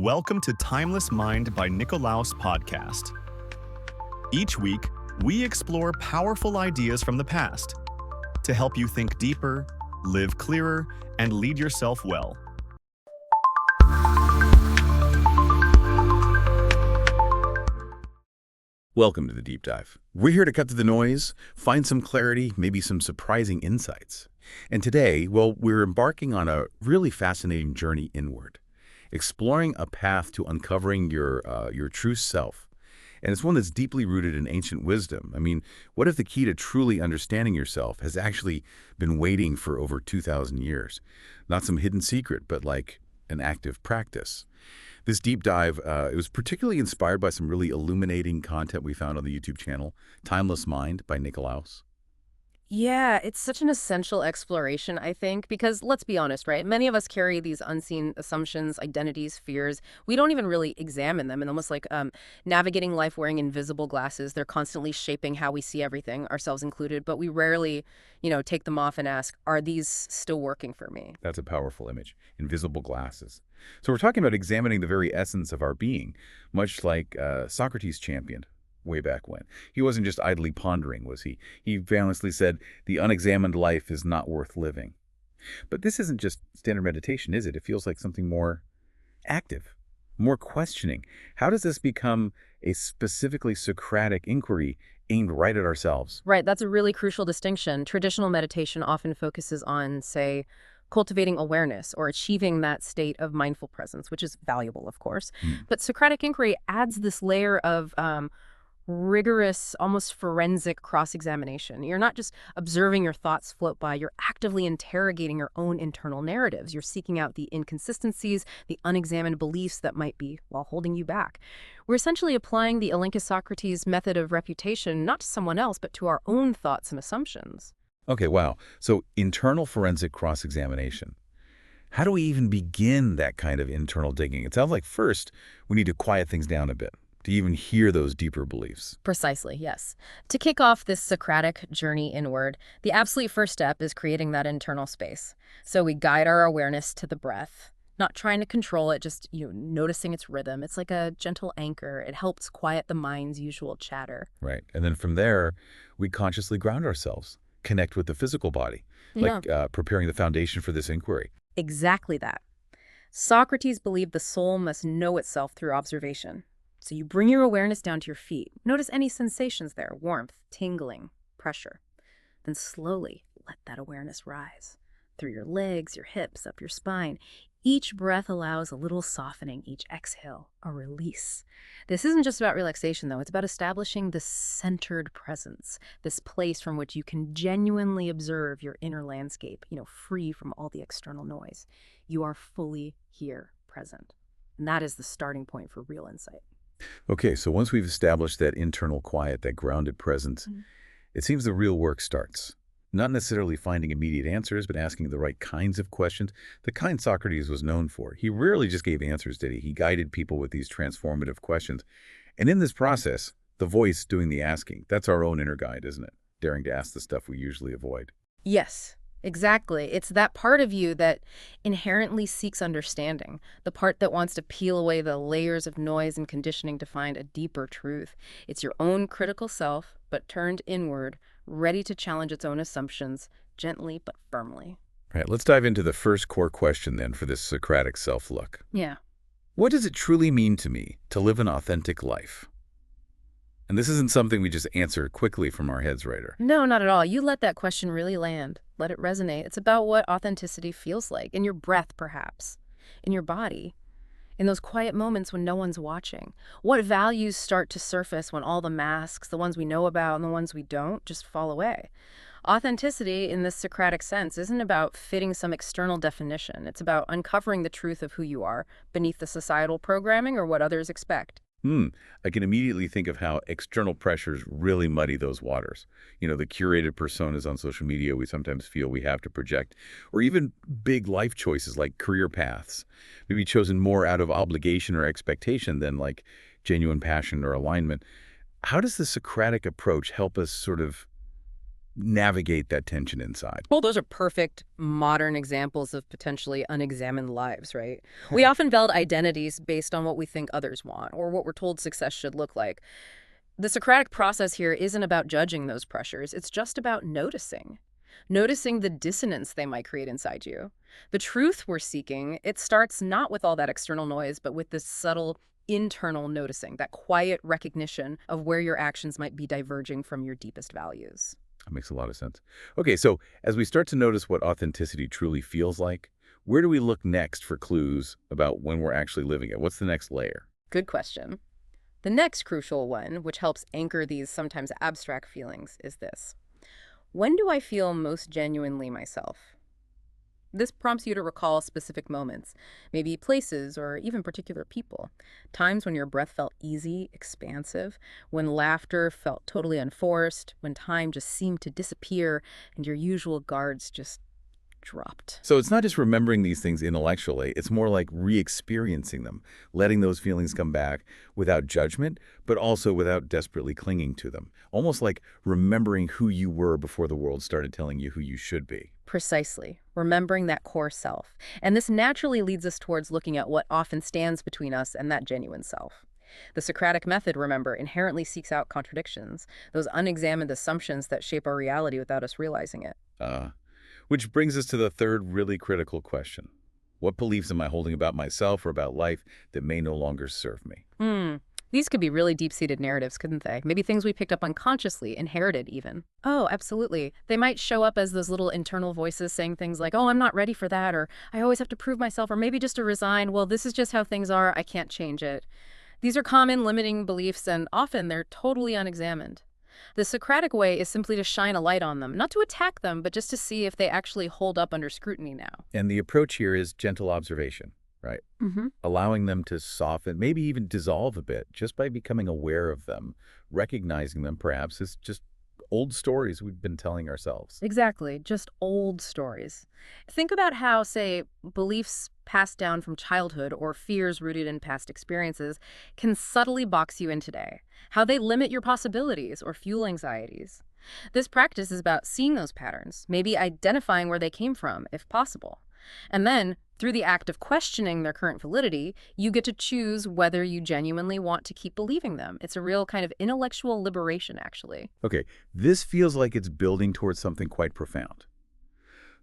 Welcome to Timeless Mind by Nicolaus podcast. Each week, we explore powerful ideas from the past to help you think deeper, live clearer, and lead yourself well. Welcome to the Deep Dive. We're here to cut through the noise, find some clarity, maybe some surprising insights. And today, we're embarking on a really fascinating journey inward, exploring a path to uncovering your true self. And it's one that's deeply rooted in ancient wisdom. I mean, what if the key to truly understanding yourself has actually been waiting for over 2,000 years? Not some hidden secret, but like an active practice. This deep dive, it was particularly inspired by some really illuminating content we found on the YouTube channel, Timeless Mind by Nicolaus. Yeah, it's such an essential exploration, I think, because let's be honest, right? Many of us carry these unseen assumptions, identities, fears. We don't even really examine them, and almost like navigating life wearing invisible glasses. They're constantly shaping how we see everything, ourselves included, but we rarely, take them off and ask, are these still working for me? That's a powerful image, invisible glasses. So we're talking about examining the very essence of our being, much like Socrates championed way back when. He wasn't just idly pondering, was he? He famously said, the unexamined life is not worth living. But this isn't just standard meditation, is it? It feels like something more active, more questioning. How does this become a specifically Socratic inquiry aimed right at ourselves? Right, that's a really crucial distinction. Traditional meditation often focuses on, say, cultivating awareness or achieving that state of mindful presence, which is valuable, of course. But Socratic inquiry adds this layer of rigorous, almost forensic cross-examination. You're not just observing your thoughts float by, you're actively interrogating your own internal narratives. You're seeking out the inconsistencies, the unexamined beliefs that might be, holding you back. We're essentially applying the Socrates method of refutation, not to someone else, but to our own thoughts and assumptions. Okay, wow. So internal forensic cross-examination. How do we even begin that kind of internal digging? It sounds like first we need to quiet things down a bit to even hear those deeper beliefs. Precisely, yes. To kick off this Socratic journey inward, the absolute first step is creating that internal space. So we guide our awareness to the breath, not trying to control it, just noticing its rhythm. It's like a gentle anchor. It helps quiet the mind's usual chatter. Right. And then from there, we consciously ground ourselves, connect with the physical body, like preparing the foundation for this inquiry. Exactly that. Socrates believed the soul must know itself through observation. So you bring your awareness down to your feet. Notice any sensations there, warmth, tingling, pressure. Then slowly let that awareness rise through your legs, your hips, up your spine. Each breath allows a little softening, each exhale, a release. This isn't just about relaxation, though. It's about establishing this centered presence, this place from which you can genuinely observe your inner landscape, free from all the external noise. You are fully here, present. And that is the starting point for real insight. Okay, so once we've established that internal quiet, that grounded presence, it seems the real work starts. Not necessarily finding immediate answers, but asking the right kinds of questions, the kind Socrates was known for. He rarely just gave answers, did he? He guided people with these transformative questions. And in this process, the voice doing the asking, that's our own inner guide, isn't it? Daring to ask the stuff we usually avoid. Yes. Exactly. It's that part of you that inherently seeks understanding, the part that wants to peel away the layers of noise and conditioning to find a deeper truth. It's your own critical self, but turned inward, ready to challenge its own assumptions, gently but firmly. All right, let's dive into the first core question then for this Socratic self-look. Yeah. What does it truly mean to me to live an authentic life? And this isn't something we just answer quickly from our heads, writer. No, not at all. You let that question really land. Let it resonate. It's about what authenticity feels like, in your breath, perhaps, in your body, in those quiet moments when no one's watching. What values start to surface when all the masks, the ones we know about and the ones we don't, just fall away? Authenticity, in this Socratic sense, isn't about fitting some external definition. It's about uncovering the truth of who you are beneath the societal programming or what others expect. I can immediately think of how external pressures really muddy those waters. The curated personas on social media we sometimes feel we have to project, or even big life choices like career paths, maybe chosen more out of obligation or expectation than like genuine passion or alignment. How does the Socratic approach help us sort of navigate that tension inside. Well, those are perfect modern examples of potentially unexamined lives, right? We often build identities based on what we think others want or what we're told success should look like. The Socratic process here isn't about judging those pressures. It's just about noticing. Noticing the dissonance they might create inside you. The truth we're seeking, it starts not with all that external noise, but with this subtle internal noticing, that quiet recognition of where your actions might be diverging from your deepest values. That makes a lot of sense. Okay, so as we start to notice what authenticity truly feels like, where do we look next for clues about when we're actually living it? What's the next layer? Good question. The next crucial one, which helps anchor these sometimes abstract feelings, is this. When do I feel most genuinely myself? This prompts you to recall specific moments, maybe places or even particular people. Times when your breath felt easy, expansive, when laughter felt totally unforced, when time just seemed to disappear and your usual guards just dropped. So it's not just remembering these things intellectually, it's more like re-experiencing them, letting those feelings come back without judgment, but also without desperately clinging to them. Almost like remembering who you were before the world started telling you who you should be. Precisely, remembering that core self. And this naturally leads us towards looking at what often stands between us and that genuine self. The Socratic method, remember, inherently seeks out contradictions, those unexamined assumptions that shape our reality without us realizing it. Which brings us to the third really critical question. What beliefs am I holding about myself or about life that may no longer serve me? These could be really deep-seated narratives, couldn't they? Maybe things we picked up unconsciously, inherited even. Oh, absolutely. They might show up as those little internal voices saying things like, oh, I'm not ready for that, or I always have to prove myself, or maybe just to resign, well, this is just how things are, I can't change it. These are common limiting beliefs, and often they're totally unexamined. The Socratic way is simply to shine a light on them, not to attack them, but just to see if they actually hold up under scrutiny now. And the approach here is gentle observation, right? Allowing them to soften, maybe even dissolve a bit, just by becoming aware of them, recognizing them perhaps as just old stories we've been telling ourselves. Exactly, just old stories. Think about how, say, beliefs passed down from childhood or fears rooted in past experiences can subtly box you in today, how they limit your possibilities or fuel anxieties. This practice is about seeing those patterns, maybe identifying where they came from, if possible. And then, through the act of questioning their current validity, you get to choose whether you genuinely want to keep believing them. It's a real kind of intellectual liberation, actually. Okay, this feels like it's building towards something quite profound.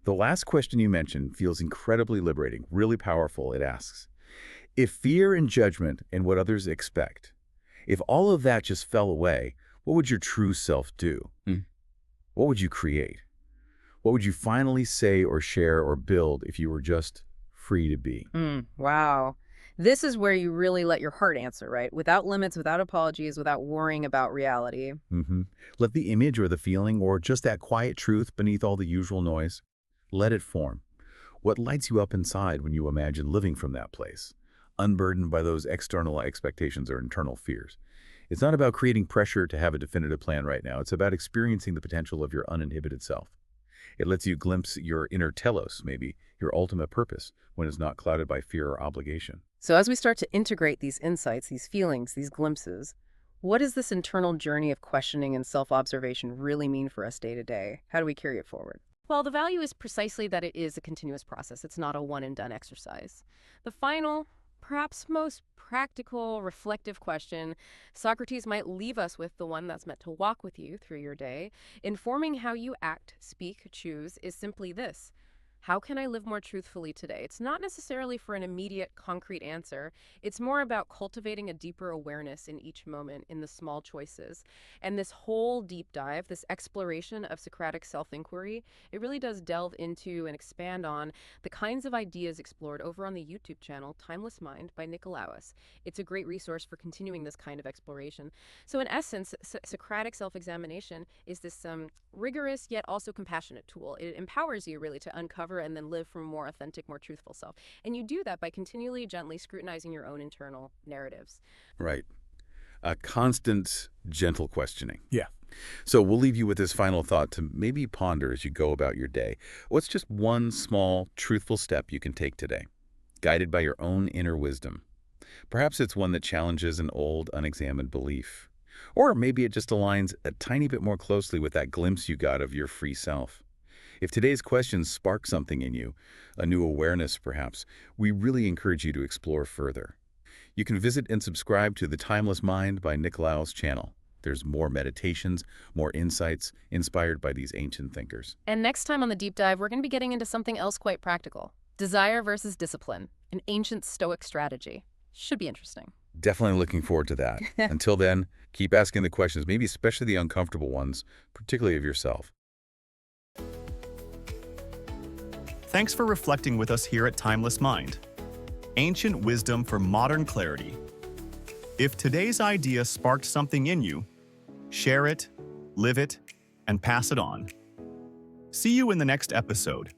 The last question you mentioned feels incredibly liberating, really powerful. It asks, if fear and judgment and what others expect, if all of that just fell away, what would your true self do? What would you create? What would you finally say or share or build if you were just free to be? Wow. This is where you really let your heart answer, right? Without limits, without apologies, without worrying about reality. Let the image or the feeling or just that quiet truth beneath all the usual noise, let it form. What lights you up inside when you imagine living from that place, unburdened by those external expectations or internal fears? It's not about creating pressure to have a definitive plan right now. It's about experiencing the potential of your uninhibited self. It lets you glimpse your inner telos, maybe, your ultimate purpose, when it's not clouded by fear or obligation. So as we start to integrate these insights, these feelings, these glimpses, what does this internal journey of questioning and self-observation really mean for us day to day? How do we carry it forward? Well, the value is precisely that it is a continuous process. It's not a one-and-done exercise. The final, perhaps most practical, reflective question Socrates might leave us with, the one that's meant to walk with you through your day, informing how you act, speak, choose, is simply this. How can I live more truthfully today? It's not necessarily for an immediate, concrete answer. It's more about cultivating a deeper awareness in each moment, in the small choices. And this whole deep dive, this exploration of Socratic self-inquiry, it really does delve into and expand on the kinds of ideas explored over on the YouTube channel Timeless Mind by Nicolaus. It's a great resource for continuing this kind of exploration. So in essence, Socratic self-examination is this rigorous yet also compassionate tool. It empowers you really to uncover and then live from a more authentic, more truthful self. And you do that by continually, gently scrutinizing your own internal narratives. Right. A constant, gentle questioning. Yeah. So we'll leave you with this final thought to maybe ponder as you go about your day. What's just one small, truthful step you can take today, guided by your own inner wisdom? Perhaps it's one that challenges an old, unexamined belief, Or maybe it just aligns a tiny bit more closely with that glimpse you got of your free self. If today's questions spark something in you, a new awareness perhaps, we really encourage you to explore further. You can visit and subscribe to The Timeless Mind by Nicolaus channel. There's more meditations, more insights inspired by these ancient thinkers. And next time on the deep dive, we're going to be getting into something else quite practical. Desire versus discipline, an ancient Stoic strategy. Should be interesting. Definitely looking forward to that. Until then, keep asking the questions, maybe especially the uncomfortable ones, particularly of yourself. Thanks for reflecting with us here at Timeless Mind. Ancient wisdom for modern clarity. If today's idea sparked something in you, share it, live it, and pass it on. See you in the next episode.